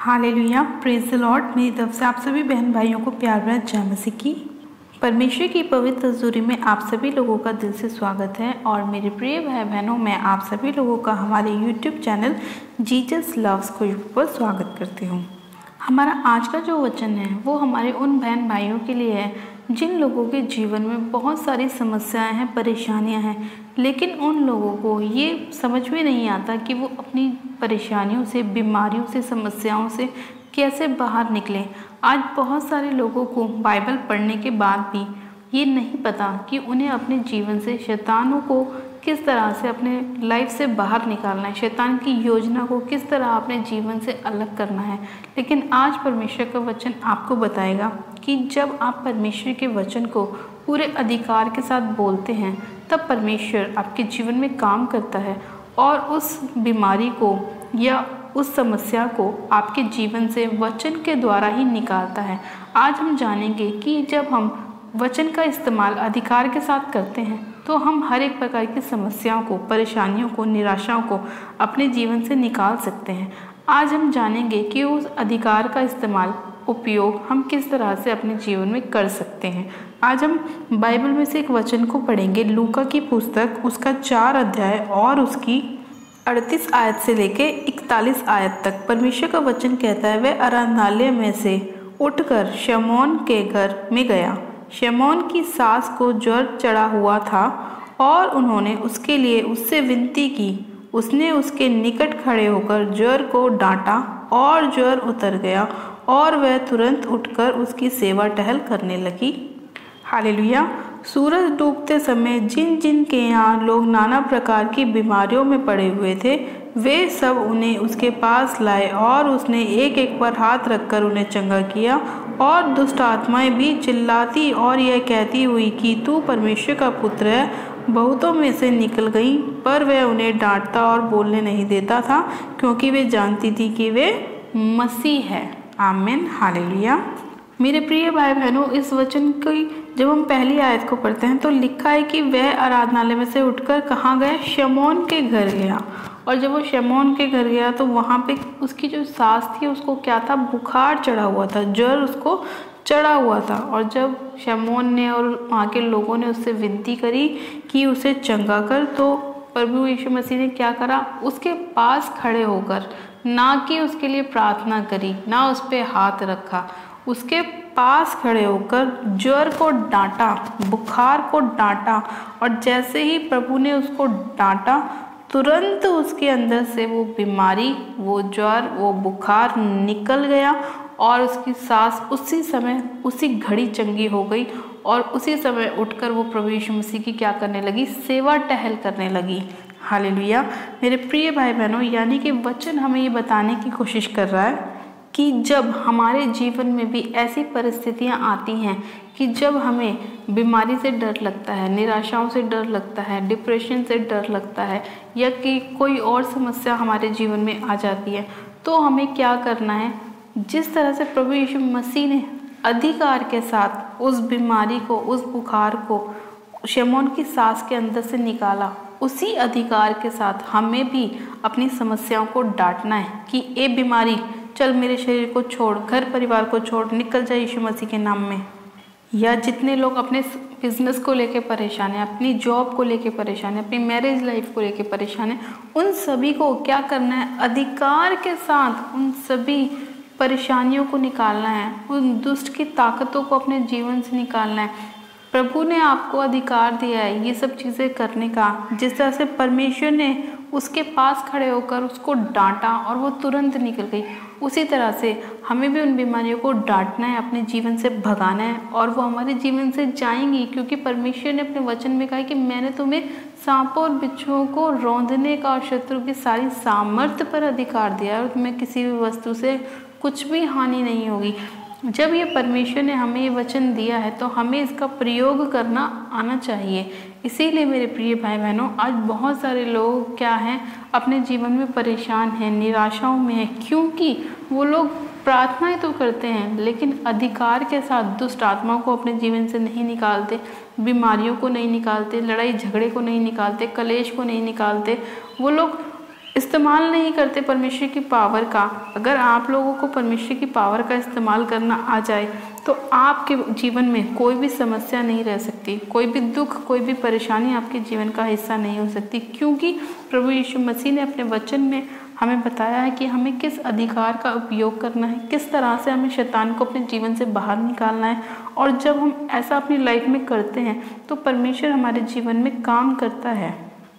Hallelujah, praise the Lord. मेरी तरफ से आप सभी बहन भाइयों को प्यार भरा जय मसीह की। परमेश्वर की पवित्र हजूरी में आप सभी लोगों का दिल से स्वागत है। और मेरे प्रिय भाई बहनों, मैं आप सभी लोगों का हमारे यूट्यूब चैनल जीसस लव्स खुशबू पर स्वागत करती हूँ। हमारा आज का जो वचन है वो हमारे उन बहन भाइयों के लिए है जिन लोगों के जीवन में बहुत सारी समस्याएं हैं, परेशानियां हैं, लेकिन उन लोगों को ये समझ में नहीं आता कि वो अपनी परेशानियों से, बीमारियों से, समस्याओं से कैसे बाहर निकलें। आज बहुत सारे लोगों को बाइबल पढ़ने के बाद भी ये नहीं पता कि उन्हें अपने जीवन से शैतानों को किस तरह से अपने लाइफ से बाहर निकालना है, शैतान की योजना को किस तरह अपने जीवन से अलग करना है। लेकिन आज परमेश्वर का वचन आपको बताएगा कि जब आप परमेश्वर के वचन को पूरे अधिकार के साथ बोलते हैं तब परमेश्वर आपके जीवन में काम करता है और उस बीमारी को या उस समस्या को आपके जीवन से वचन के द्वारा ही निकालता है। आज हम जानेंगे कि जब हम वचन का इस्तेमाल अधिकार के साथ करते हैं तो हम हर एक प्रकार की समस्याओं को, परेशानियों को, निराशाओं को अपने जीवन से निकाल सकते हैं। आज हम जानेंगे कि उस अधिकार का इस्तेमाल, उपयोग हम किस तरह से अपने जीवन में कर सकते हैं। आज हम बाइबल में से एक वचन को पढ़ेंगे, लूका की पुस्तक, उसका 4 अध्याय और उसकी 38 आयत से लेके 41 आयत तक। परमेश्वर का वचन कहता है, वह आराधनालय में से उठकर शमौन के घर में गया। शमौन की सास को ज्वर चढ़ा हुआ था और उन्होंने उसके लिए उससे विनती की। उसने उसके निकट खड़े होकर ज्वर को डांटा और ज्वर उतर गया और वह तुरंत उठकर उसकी सेवा टहल करने लगी। हालेलुया। सूरज डूबते समय जिन जिन के यहाँ लोग नाना प्रकार की बीमारियों में पड़े हुए थे, वे सब उन्हें उसके पास लाए और उसने एक एक पर हाथ रखकर उन्हें चंगा किया। और दुष्ट आत्माएं भी चिल्लाती और यह कहती हुई कि तू परमेश्वर का पुत्र है, बहुतों में से निकल गई, पर वह उन्हें डांटता और बोलने नहीं देता था, क्योंकि वे जानती थी कि वे मसीह है। आमीन, हालेलुया। मेरे प्रिय भाई बहनों, इस वचन की जब हम पहली आयत को पढ़ते हैं तो लिखा है कि वह आराधनालय में से उठकर कहाँ गया? शमौन के घर गया। और जब वो शमौन के घर गया तो वहाँ पे उसकी जो सास थी उसको क्या था? बुखार चढ़ा हुआ था, ज्वर उसको चढ़ा हुआ था। और जब शमौन ने और वहाँ के लोगों ने उससे विनती करी कि उसे चंगा कर, तो प्रभु यीशु मसीह ने क्या करा? उसके पास खड़े होकर, ना कि उसके लिए प्रार्थना करी, ना उस पर हाथ रखा, उसके पास खड़े होकर ज्वर को डांटा, बुखार को डांटा। और जैसे ही प्रभु ने उसको डांटा, तुरंत उसके अंदर से वो बीमारी, वो ज्वर, वो बुखार निकल गया और उसकी सास उसी समय, उसी घड़ी चंगी हो गई। और उसी समय उठकर वो प्रभु यीशु मसीह की क्या करने लगी? सेवा टहल करने लगी। हालेलुया। मेरे प्रिय भाई बहनों, यानी कि वचन हमें ये बताने की कोशिश कर रहा है कि जब हमारे जीवन में भी ऐसी परिस्थितियां आती हैं कि जब हमें बीमारी से डर लगता है, निराशाओं से डर लगता है, डिप्रेशन से डर लगता है, या कि कोई और समस्या हमारे जीवन में आ जाती है, तो हमें क्या करना है? जिस तरह से प्रभु यीशु मसीह ने अधिकार के साथ उस बीमारी को, उस बुखार को शमौन की सास के अंदर से निकाला, उसी अधिकार के साथ हमें भी अपनी समस्याओं को डांटना है कि ए बीमारी, चल मेरे शरीर को छोड़, घर परिवार को छोड़, निकल जाए यीशु मसीह के नाम में। या जितने लोग अपने बिजनेस को लेके परेशान हैं, अपनी जॉब को लेके परेशान हैं, अपनी मैरिज लाइफ को लेके परेशान हैं, उन सभी को क्या करना है? अधिकार के साथ उन सभी परेशानियों को निकालना है, उन दुष्ट की ताकतों को अपने जीवन से निकालना है। प्रभु ने आपको अधिकार दिया है ये सब चीज़ें करने का। जिस तरह से परमेश्वर ने उसके पास खड़े होकर उसको डांटा और वो तुरंत निकल गई, उसी तरह से हमें भी उन बीमारियों को डांटना है, अपने जीवन से भगाना है, और वो हमारे जीवन से जाएंगी। क्योंकि परमेश्वर ने अपने वचन में कहा है कि मैंने तुम्हें सांपों और बिच्छुओं को रौंदने का और शत्रु की सारी सामर्थ्य पर अधिकार दिया है, और तुम्हें किसी भी वस्तु से कुछ भी हानि नहीं होगी। जब ये परमेश्वर ने हमें ये वचन दिया है तो हमें इसका प्रयोग करना आना चाहिए। इसीलिए मेरे प्रिय भाई बहनों, आज बहुत सारे लोग क्या हैं? अपने जीवन में परेशान हैं, निराशाओं में हैं, क्योंकि वो लोग प्रार्थनाएं तो करते हैं लेकिन अधिकार के साथ दुष्ट आत्माओं को अपने जीवन से नहीं निकालते, बीमारियों को नहीं निकालते, लड़ाई झगड़े को नहीं निकालते, कलेश को नहीं निकालते। वो लोग इस्तेमाल नहीं करते परमेश्वर की पावर का। अगर आप लोगों को परमेश्वर की पावर का इस्तेमाल करना आ जाए तो आपके जीवन में कोई भी समस्या नहीं रह सकती, कोई भी दुख, कोई भी परेशानी आपके जीवन का हिस्सा नहीं हो सकती, क्योंकि प्रभु यीशु मसीह ने अपने वचन में हमें बताया है कि हमें किस अधिकार का उपयोग करना है, किस तरह से हमें शैतान को अपने जीवन से बाहर निकालना है। और जब हम ऐसा अपनी लाइफ में करते हैं तो परमेश्वर हमारे जीवन में काम करता है।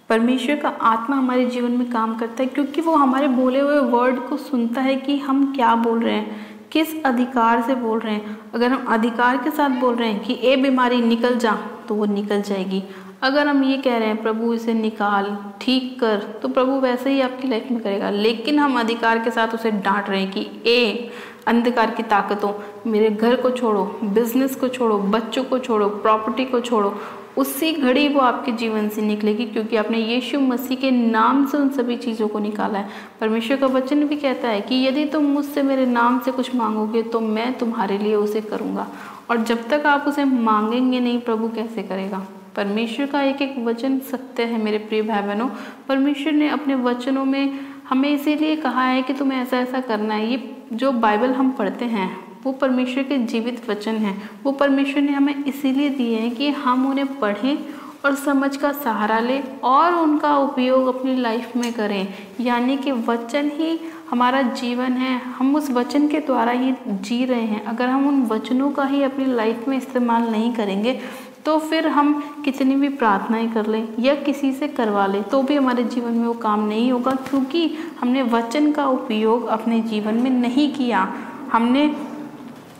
परमेश्वर का आत्मा हमारे जीवन में काम करता है, क्योंकि वो हमारे बोले हुए वर्ड को सुनता है कि हम क्या बोल रहे हैं, किस अधिकार से बोल रहे हैं। अगर हम अधिकार के साथ बोल रहे हैं कि ए बीमारी निकल जा, तो वो निकल जाएगी। अगर हम ये कह रहे हैं प्रभु इसे निकाल, ठीक कर, तो प्रभु वैसे ही आपकी लाइफ में करेगा। लेकिन हम अधिकार के साथ उसे डांट रहे हैं कि ए अंधकार की ताकतों, मेरे घर को छोड़ो, बिजनेस को छोड़ो, बच्चों को छोड़ो, प्रॉपर्टी को छोड़ो, उसी घड़ी वो आपके जीवन से निकलेगी, क्योंकि आपने यीशु मसीह के नाम से उन सभी चीज़ों को निकाला है। परमेश्वर का वचन भी कहता है कि यदि तुम मुझसे मेरे नाम से कुछ मांगोगे तो मैं तुम्हारे लिए उसे करूँगा। और जब तक आप उसे मांगेंगे नहीं, प्रभु कैसे करेगा। परमेश्वर का एक एक वचन सत्य है मेरे प्रिय भाई बहनों। परमेश्वर ने अपने वचनों में हमें इसीलिए कहा है कि तुम्हें ऐसा ऐसा करना है। ये जो बाइबल हम पढ़ते हैं वो परमेश्वर के जीवित वचन हैं। वो परमेश्वर ने हमें इसीलिए दिए हैं कि हम उन्हें पढ़ें और समझ का सहारा लें और उनका उपयोग अपनी लाइफ में करें। यानी कि वचन ही हमारा जीवन है, हम उस वचन के द्वारा ही जी रहे हैं। अगर हम उन वचनों का ही अपनी लाइफ में इस्तेमाल नहीं करेंगे तो फिर हम कितनी भी प्रार्थनाएं कर लें या किसी से करवा लें तो भी हमारे जीवन में वो काम नहीं होगा, क्योंकि हमने वचन का उपयोग अपने जीवन में नहीं किया। हमने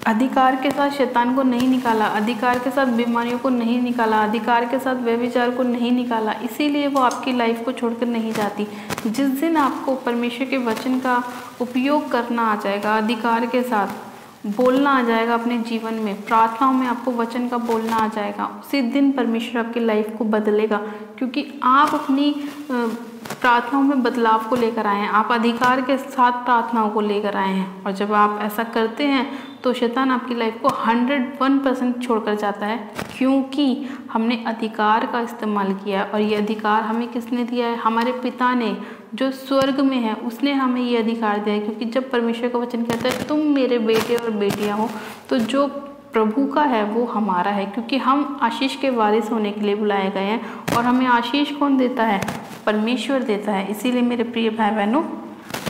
अधिकार के साथ शैतान को नहीं निकाला, अधिकार के साथ बीमारियों को नहीं निकाला, अधिकार के साथ व्यभिचार को नहीं निकाला। इसीलिए वो आपकी लाइफ को छोड़कर नहीं जाती। जिस दिन आपको परमेश्वर के वचन का उपयोग करना आ जाएगा, अधिकार के साथ बोलना आ जाएगा अपने जीवन में, प्रार्थनाओं में आपको वचन का बोलना आ जाएगा, उसी दिन परमेश्वर आपकी लाइफ को बदलेगा, क्योंकि आप अपनी प्रार्थनाओं में बदलाव को लेकर आए हैं, आप अधिकार के साथ प्रार्थनाओं को लेकर आए हैं। और जब आप ऐसा करते हैं तो शैतान आपकी लाइफ को 101% छोड़कर जाता है, क्योंकि हमने अधिकार का इस्तेमाल किया। और ये अधिकार हमें किसने दिया है? हमारे पिता ने जो स्वर्ग में है, उसने हमें ये अधिकार दिया है। क्योंकि जब परमेश्वर का वचन कहता है तुम मेरे बेटे और बेटियां हो, तो जो प्रभु का है वो हमारा है, क्योंकि हम आशीष के वारिस होने के लिए बुलाए गए हैं। और हमें आशीष कौन देता है? परमेश्वर देता है। इसीलिए मेरे प्रिय भाई बहनों,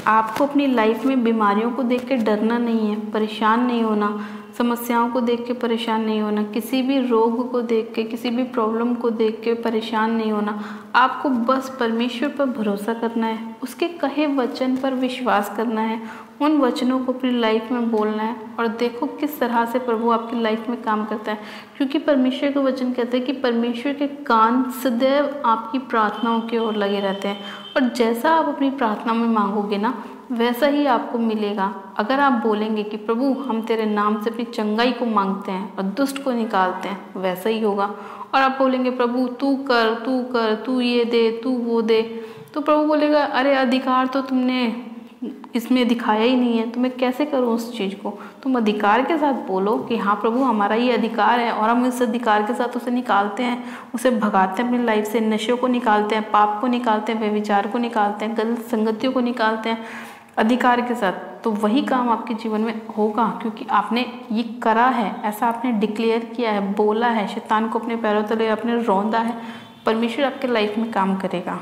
आपको अपनी लाइफ में बीमारियों को देख के डरना नहीं है, परेशान नहीं होना, समस्याओं को देख के परेशान नहीं होना, किसी भी रोग को देख के, किसी भी प्रॉब्लम को देख के परेशान नहीं होना। आपको बस परमेश्वर पर भरोसा करना है, उसके कहे वचन पर विश्वास करना है, उन वचनों को अपनी लाइफ में बोलना है। और देखो किस तरह से प्रभु आपकी लाइफ में काम करता है, क्योंकि परमेश्वर का वचन कहता है कि परमेश्वर के कान सदैव आपकी प्रार्थनाओं की ओर लगे रहते हैं। और जैसा आप अपनी प्रार्थना में मांगोगे ना, वैसा ही आपको मिलेगा। अगर आप बोलेंगे कि प्रभु हम तेरे नाम से अपनी चंगाई को मांगते हैं और दुष्ट को निकालते हैं, वैसा ही होगा। और आप बोलेंगे प्रभु तू कर, तू कर, तू ये दे, तू वो दे, तो प्रभु बोलेगा अरे अधिकार तो तुमने इसमें दिखाया ही नहीं है, तो मैं कैसे करूँ उस चीज़ को। तुम अधिकार के साथ बोलो कि हाँ प्रभु हमारा ये अधिकार है, और हम इस अधिकार के साथ उसे निकालते हैं, उसे भगाते हैं अपनी लाइफ से, नशों को निकालते हैं, पाप को निकालते हैं, व्यभिचार को निकालते हैं, गलत संगतियों को निकालते हैं अधिकार के साथ। तो वही काम आपके जीवन में होगा, क्योंकि आपने ये करा है, ऐसा आपने डिक्लेयर किया है, बोला है, शैतान को अपने पैरों तले आपने रौंदा है। परमेश्वर आपके लाइफ में काम करेगा।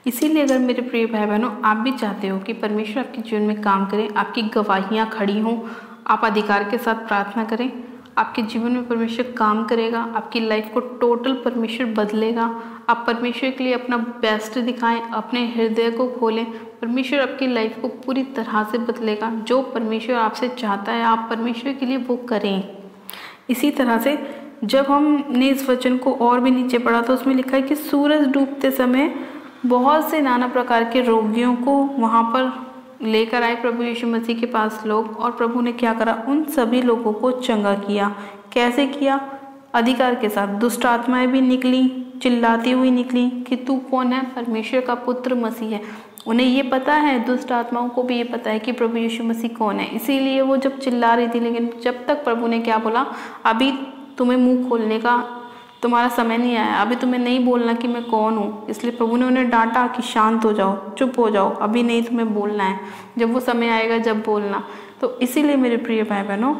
इसीलिए अगर मेरे प्रिय भाई बहनों आप भी चाहते हो कि परमेश्वर आपके जीवन में काम करे, आपकी गवाहियाँ खड़ी हों, आप अधिकार के साथ प्रार्थना करें, आपके जीवन में परमेश्वर काम करेगा, आपकी लाइफ को टोटल परमेश्वर बदलेगा। आप परमेश्वर के लिए अपना बेस्ट दिखाएं, अपने हृदय को खोलें, परमेश्वर आपकी लाइफ को पूरी तरह से बदलेगा। जो परमेश्वर आपसे चाहता है आप परमेश्वर के लिए वो करें। इसी तरह से जब हमने इस वचन को और भी नीचे पढ़ा तो उसमें लिखा है कि सूरज डूबते समय बहुत से नाना प्रकार के रोगियों को वहाँ पर लेकर आए प्रभु यीशु मसीह के पास लोग, और प्रभु ने क्या करा? उन सभी लोगों को चंगा किया। कैसे किया? अधिकार के साथ। दुष्ट आत्माएं भी निकली, चिल्लाती हुई निकली कि तू कौन है? परमेश्वर का पुत्र मसीह है। उन्हें ये पता है, दुष्ट आत्माओं को भी ये पता है कि प्रभु यीशु मसीह कौन है, इसीलिए वो जब चिल्ला रही थी, लेकिन जब तक प्रभु ने क्या बोला, अभी तुम्हें मुंह खोलने का तुम्हारा समय नहीं आया, अभी तुम्हें नहीं बोलना कि मैं कौन हूँ। इसलिए प्रभु ने उन्हें डांटा कि शांत हो जाओ, चुप हो जाओ, अभी नहीं तुम्हें बोलना है, जब वो समय आएगा जब बोलना। तो इसीलिए मेरे प्रिय भाई बहनों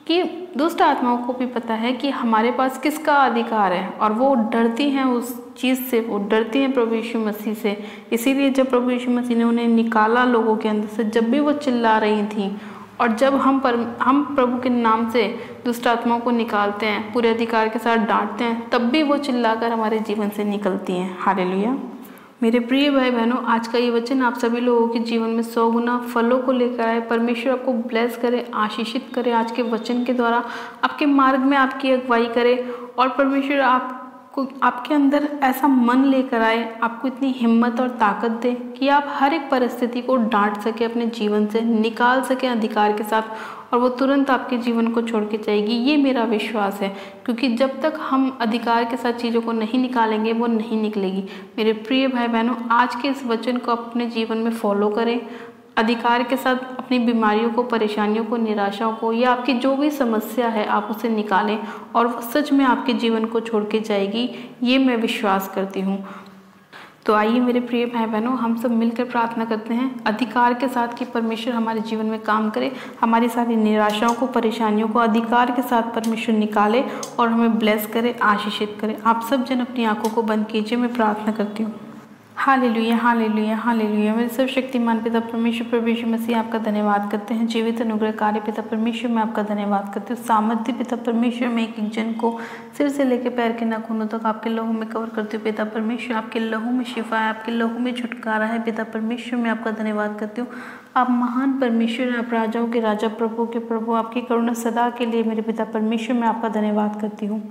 कि दुष्ट आत्माओं को भी पता है कि हमारे पास किसका अधिकार है, और वो डरती हैं उस चीज़ से, वो डरती हैं प्रभु यीशु मसीह से। इसीलिए जब प्रभु यीशु मसीह ने उन्हें निकाला लोगों के अंदर से, जब भी वो चिल्ला रही थी, और जब हम प्रभु के नाम से दुष्ट आत्माओं को निकालते हैं, पूरे अधिकार के साथ डांटते हैं, तब भी वो चिल्लाकर हमारे जीवन से निकलती हैं। हालेलुया। मेरे प्रिय भाई बहनों, आज का ये वचन आप सभी लोगों के जीवन में 100 गुना फलों को लेकर आए। परमेश्वर आपको ब्लेस करे, आशीषित करे, आज के वचन के द्वारा आपके मार्ग में आपकी अगुवाई करे, और परमेश्वर आपके अंदर ऐसा मन लेकर आए, आपको इतनी हिम्मत और ताकत दे कि आप हर एक परिस्थिति को डांट सके, अपने जीवन से निकाल सके अधिकार के साथ, और वो तुरंत आपके जीवन को छोड़ के जाएगी। ये मेरा विश्वास है, क्योंकि जब तक हम अधिकार के साथ चीज़ों को नहीं निकालेंगे वो नहीं निकलेगी। मेरे प्रिय भाई बहनों, आज के इस वचन को अपने जीवन में फॉलो करें, अधिकार के साथ अपनी बीमारियों को, परेशानियों को, निराशाओं को, या आपकी जो भी समस्या है आप उसे निकालें, और वो सच में आपके जीवन को छोड़ के जाएगी। ये मैं विश्वास करती हूँ। तो आइए मेरे प्रिय भाई बहनों, हम सब मिलकर प्रार्थना करते हैं अधिकार के साथ कि परमेश्वर हमारे जीवन में काम करे, हमारी सारी निराशाओं को, परेशानियों को अधिकार के साथ परमेश्वर निकाले और हमें ब्लेस करे, आशीषित करे। आप सब जन अपनी आंखों को बंद कीजिए, मैं प्रार्थना करती हूँ। Hallelujah, hallelujah, hallelujah. मेरे सर्वशक्तिमान पिता परमेश्वर, प्रभु यीशु मसीह आपका धन्यवाद करते हैं। जीवित अनुग्रहकारी पिता परमेश्वर, मैं आपका धन्यवाद करती हूँ। सामर्थ्य पिता परमेश्वर, मैं एक एक जन को सिर से लेकर पैर के नाखूनों तक आपके लहू में कवर करती हूँ। पिता परमेश्वर, आपके लहू में शिफा है, आपके लहू में छुटकारा है। पिता परमेश्वर, मैं आपका धन्यवाद करती हूँ। आप महान परमेश्वर हैं, आप राजाओं के राजा, प्रभु के प्रभु, आपकी करुणा सदा के लिए मेरे पिता परमेश्वर, मैं आपका धन्यवाद करती हूँ।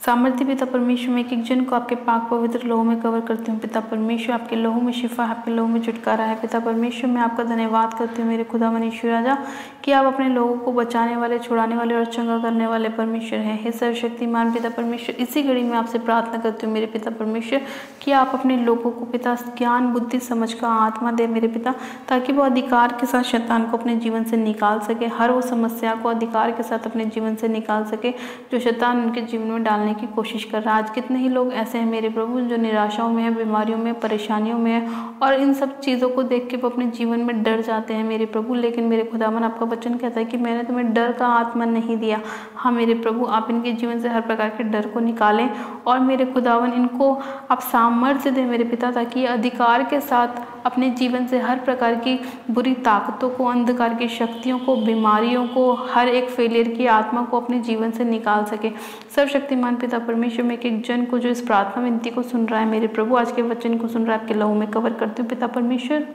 सामर्थ्य पिता परमेश्वर, में एक एक जन को आपके पाक पवित्र लहू में कवर करती हूँ। पिता परमेश्वर, आपके लहू में शिफा है, आपके लहू में छुटकारा है। पिता परमेश्वर, मैं आपका धन्यवाद करती हूँ मेरे खुदा मनीश्वर राजा, कि आप अपने लोगों को बचाने वाले, छुड़ाने वाले और चंगा करने वाले परमेश्वर हैं। हे सर्वशक्तिमान पिता परमेश्वर, इसी घड़ी में आपसे प्रार्थना करती हूँ मेरे पिता परमेश्वर, कि आप अपने लोगों को पिता ज्ञान, बुद्धि, समझ का आत्मा दे मेरे पिता, ताकि वो अधिकार के साथ शैतान को अपने जीवन से निकाल सके, हर वो समस्या को अधिकार के साथ अपने जीवन से निकाल सके जो शैतान उनके जीवन में डालने की कोशिश कर रहा है। आज कितने ही लोग ऐसे हैं मेरे प्रभु जो निराशाओं में है, बीमारियों में, परेशानियों में है, और इन सब चीज़ों को देख के वो अपने जीवन में डर जाते हैं मेरे प्रभु। लेकिन मेरे खुदावन, आपका वचन कहता है कि मैंने तुम्हें डर का आत्मा नहीं दिया। हाँ मेरे प्रभु, आप इनके जीवन से हर प्रकार के डर को निकालें, और मेरे खुदावन इनको आप सामर्थ्य दें मेरे पिता, ताकि अधिकार के साथ अपने जीवन से हर प्रकार की बुरी ताकतों को, अंधकार की शक्तियों को, बीमारियों को, हर एक फेलियर की आत्मा को अपने जीवन से निकाल सके। सर्वशक्तिमान पिता परमेश्वर, में एक एक जन को जो इस प्रार्थना विनती को सुन रहा है मेरे प्रभु, आज के वचन को सुन रहा है, आपके लहू में कवर करती हूँ। पिता परमेश्वर,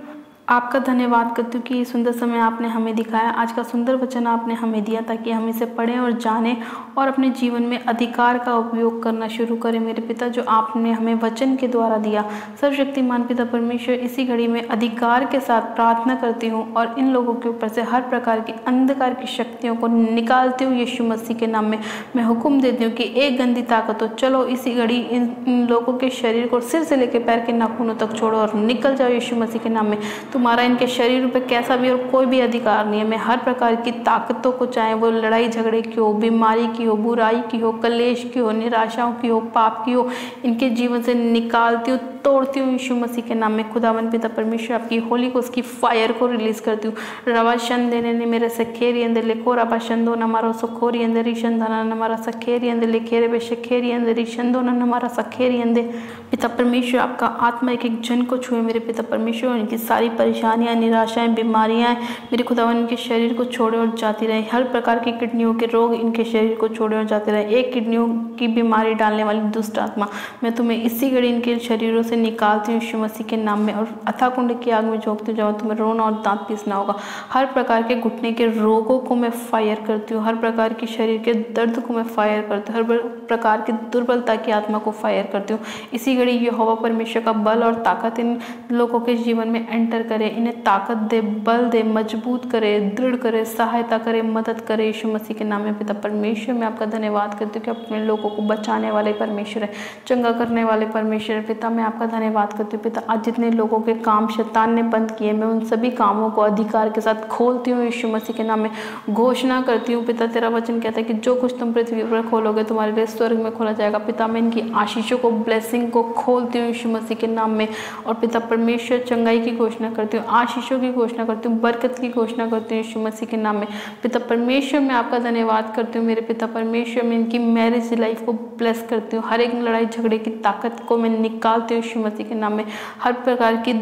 आपका धन्यवाद करती हूँ कि ये सुंदर समय आपने हमें दिखाया, आज का सुंदर वचन आपने हमें दिया, ताकि हम इसे पढ़ें और जानें और अपने जीवन में अधिकार का उपयोग करना शुरू करें मेरे पिता, जो आपने हमें वचन के द्वारा दिया। सर्वशक्तिमान पिता परमेश्वर, इसी घड़ी में अधिकार के साथ प्रार्थना करती हूँ और इन लोगों के ऊपर से हर प्रकार की अंधकार की शक्तियों को निकालती हूँ यीशु मसीह के नाम में। मैं हुक्म देती हूँ कि एक गंदी ताकत हो, चलो इसी घड़ी इन लोगों के शरीर को सिर से लेकर पैर के नाखूनों तक छोड़ो और निकल जाओ यीशु मसीह के नाम में। तुम्हारा इनके शरीर पे कैसा भी और कोई भी अधिकार नहीं है। मैं हर प्रकार की ताकतों को, चाहे वो लड़ाई झगड़े की हो, बीमारी की हो, बुराई की हो, कलेश की हो, निराशाओं की हो, पाप की हो, इनके जीवन से निकालती हूँ, तोड़ती हूँ यीशु मसीह के नाम में। खुदावन पिता परमेश्वर, आपकी होली को, उसकी फायर को रिलीज करती हूँ। रवाशन देने ने मेरे सखेरी अंदर लिखो रबाशंदो नमारो सखोरी अंदर ईशंदाना नमारा सखेरी अंदर लिखे रे बेशखेरी अंदर ईशंदो नमारा सखेरी अंदर। पिता परमेश्वर, आपका आत्मा एक एक जन को छुए मेरे पिता परमेश्वर, इनकी सारी परेशानियां, निराशाएं, बीमारियां मेरे खुदावन इनके शरीर को छोड़े और जाती रहे। हर प्रकार की किडनियों के रोग इनके शरीर को छोड़े और जाते रहे। एक किडनियों की बीमारी डालने वाली दुष्ट आत्मा, मैं तुम्हें इसी घड़ी इनके शरीरों से निकालती हूँ यीशु मसीह के नाम में, और अथाह कुंड की आग में झोंकती जाओ, तुम्हें रोना और दांत पीसना होगा। हर प्रकार के घुटने के रोगों को मैं फायर करती हूँ, हर प्रकार की शरीर के दर्द को मैं फायर करती हूँ, हर प्रकार की दुर्बलता की आत्मा को फायर करती हूँ। इसी घड़ी यहोवा परमेश्वर का बल और ताकत इन लोगों के जीवन में एंटर करे, इन्हें ताकत दे, बल दे, मजबूत करे, दृढ़ करे, सहायता करे, मदद करे यीशु मसीह के नाम में। पिता परमेश्वर, मैं आपका धन्यवाद करती हूँ कि अपने लोगों को बचाने वाले परमेश्वर है, चंगा करने वाले परमेश्वर है। पिता, मैं आपका आपका धन्यवाद करती हूँ पिता। आज जितने लोगों के काम शैतान ने बंद किए, मैं उन सभी कामों को अधिकार के साथ खोलती हूँ यीशु मसीह के नाम में। घोषणा करती हूँ पिता, तेरा वचन कहता है कि जो कुछ तुम पृथ्वी पर खोलोगे तुम्हारे लिए स्वर्ग में खोला जाएगा। पिता मैं इनकी आशीषों को, ब्लेसिंग को खोलती हूँ यीशु मसीह के नाम में। और पिता परमेश्वर चंगाई की घोषणा करती हूँ, आशीषों की घोषणा करती हूँ, बरकत की घोषणा करती हूँ यीशु मसीह के नाम में। पिता परमेश्वर मैं आपका धन्यवाद करती हूँ मेरे पिता परमेश्वर। मैं इनकी मैरिज लाइफ को ब्लेस करती हूँ, हर एक लड़ाई झगड़े की ताकत को मैं निकालती हूँ यीशु मसीह के नाम में। हर प्रकार की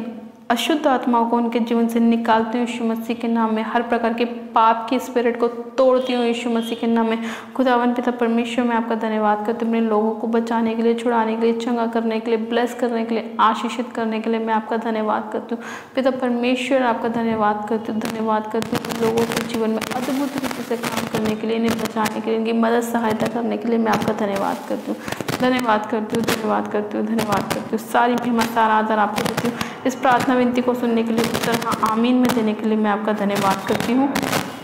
अशुद्ध आत्माओं को उनके जीवन से निकालती हूँ यीशु मसीह के नाम में। हर प्रकार के पाप की स्पिरिट को तोड़ती हूँ यीशु मसीह के नाम में। खुदावन पिता परमेश्वर मैं आपका धन्यवाद करती हूँ, अपने लोगों को बचाने के लिए, छुड़ाने के लिए, चंगा करने के लिए, ब्लेस करने के लिए, आशीषित करने के लिए मैं आपका धन्यवाद करती हूँ पिता परमेश्वर। आपका धन्यवाद करती हूँ, धन्यवाद करती हूँ लोगों के जीवन में अद्भुत रीति से काम करने के लिए, इन्हें बचाने के लिए, इनकी मदद सहायता करने के लिए मैं आपका धन्यवाद करती हूँ, धन्यवाद करती हूँ, धन्यवाद करती हूँ, धन्यवाद करती हूँ। सारी महिमा सारा आदर आपको देती हूँ। इस प्रार्थना विनती को सुनने के लिए, उत्तर आमीन में देने के लिए मैं आपका धन्यवाद करती हूँ।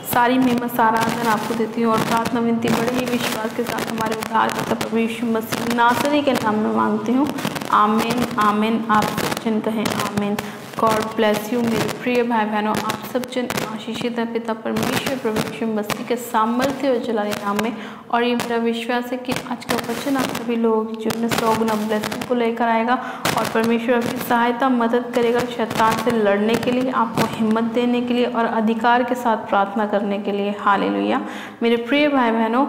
सारी महिमा सारा आदर आपको देती हूँ और प्रार्थना विनती बड़े ही विश्वास के साथ हमारे उद्धारकर्ता प्रभु यीशु मसीह नासरी के नाम में मांगती हूँ। आमीन आमीन। आप सब जन कहें आमीन। गॉड ब्लेस यू मेरे प्रिय भाई बहनों, आप सब जन आशीषित है पिता परमेश्वर प्रभु यीशु मसीह के सामर्थ्य और जलाले नाम में। और ये मेरा विश्वास है कि आज का वचन आप सभी लोगों के जीवन में 100 गुना ब्लेसिंग को लेकर आएगा और परमेश्वर आपकी सहायता मदद करेगा शैतान से लड़ने के लिए, आपको हिम्मत देने के लिए और अधिकार के साथ प्रार्थना करने के लिए। हालेलुया। मेरे प्रिय भाई बहनों,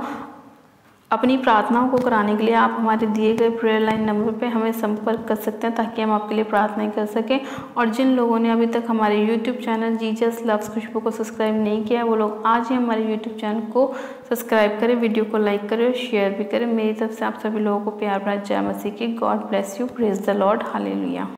अपनी प्रार्थनाओं को कराने के लिए आप हमारे दिए गए प्रेयर लाइन नंबर पे हमें संपर्क कर सकते हैं ताकि हम आपके लिए प्रार्थनाएं कर सकें। और जिन लोगों ने अभी तक हमारे यूट्यूब चैनल जीजस लव्स खुशबू को सब्सक्राइब नहीं किया है, वो लोग आज ही हमारे यूट्यूब चैनल को सब्सक्राइब करें, वीडियो को लाइक करें और शेयर भी करें। मेरी तरफ से आप सभी लोगों को प्यार भरा जय मसीह की। God bless you. Praise the Lord. Hallelujah.